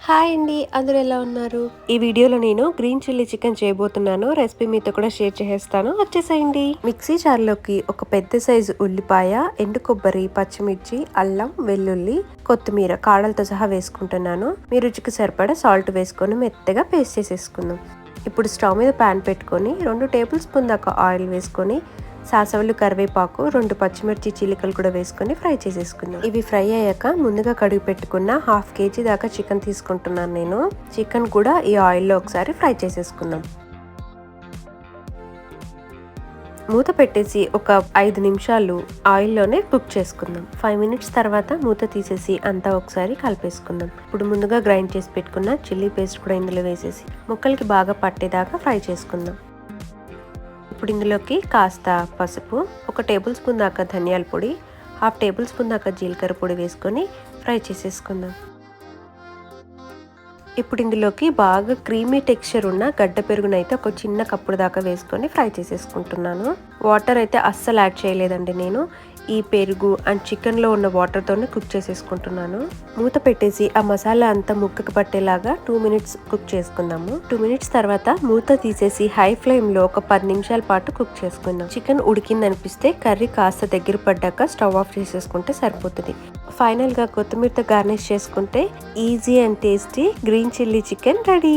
Hi అండి, అందరూ ఎలా ఉన్నారు? ఈ వీడియోలో నేను గ్రీన్ చిల్లీ చికెన్ చేయబోతున్నాను. రెసిపీ మీతో కూడా షేర్ చేసేస్తాను, వచ్చేసేయండి. మిక్సీ జార్లోకి ఒక పెద్ద సైజు ఉల్లిపాయ, ఎండు కొబ్బరి, పచ్చిమిర్చి, అల్లం, వెల్లుల్లి, కొత్తిమీర కాడలతో సహా వేసుకుంటున్నాను. మీ రుచికి సరిపడా సాల్ట్ వేసుకొని మెత్తగా పేస్ట్ చేసేసుకుందాం. ఇప్పుడు స్టవ్ మీద ప్యాన్ పెట్టుకొని 2 టేబుల్ స్పూన్ దాకా ఆయిల్ వేసుకొని సాసవలు, కరివేపాకు, 2 పచ్చిమిర్చి చీలికలు కూడా వేసుకొని ఫ్రై చేసేసుకుందాం. ఇవి ఫ్రై అయ్యాక ముందుగా కడిగి పెట్టుకున్న 1/2 kg దాకా చికెన్ తీసుకుంటున్నాను నేను. చికెన్ కూడా ఈ ఆయిల్లో ఒకసారి ఫ్రై చేసేసుకుందాం. మూత పెట్టేసి ఒక 5 నిమిషాలు ఆయిల్లోనే కుక్ చేసుకుందాం. 5 మినిట్స్ తర్వాత మూత తీసేసి అంతా ఒకసారి కలిపేసుకుందాం. ఇప్పుడు ముందుగా గ్రైండ్ చేసి పెట్టుకున్న చిల్లీ పేస్ట్ కూడా ఇందులో వేసేసి ముక్కలకి బాగా పట్టేదాకా ఫ్రై చేసుకుందాం. ఇప్పుడు ఇందులోకి కాస్త పసుపు, 1 టేబుల్ స్పూన్ దాకా ధనియాల పొడి, 1/2 టేబుల్ స్పూన్ దాకా జీలకర్ర పొడి వేసుకొని ఫ్రై చేసేసుకుందాం. ఇప్పుడు ఇందులోకి బాగా క్రీమీ టెక్స్చర్ ఉన్న గడ్డ పెరుగునైతే ఒక చిన్న కప్పుడు దాకా వేసుకొని ఫ్రై చేసేసుకుంటున్నాను. వాటర్ అయితే అస్సలు యాడ్ చేయలేదండి నేను. ఈ పెరుగు అండ్ చికెన్లో ఉన్న వాటర్తోనే కుక్ చేసేసుకుంటున్నాను. మూత పెట్టేసి ఆ మసాలా అంతా ముక్కకు పట్టేలాగా 2 మినిట్స్ కుక్ చేసుకుందాము. 2 మినిట్స్ తర్వాత మూత తీసేసి హై ఫ్లేమ్లో ఒక 10 నిమిషాల పాటు కుక్ చేసుకుందాం. చికెన్ ఉడికింది అనిపిస్తే కర్రీ కాస్త దగ్గర పడ్డాక స్టవ్ ఆఫ్ చేసేసుకుంటే సరిపోతుంది. ఫైనల్గా కొత్తిమీరతో గార్నిష్ చేసుకుంటే easy and tasty green chilli chicken ready.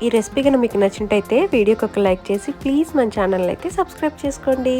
ఈ రెసిపీ కనుక మీకు నచ్చినట్టయితే వీడియోకి ఒక లైక్ చేసి ప్లీజ్ మన ఛానల్ అయితే సబ్స్క్రైబ్ చేసుకోండి.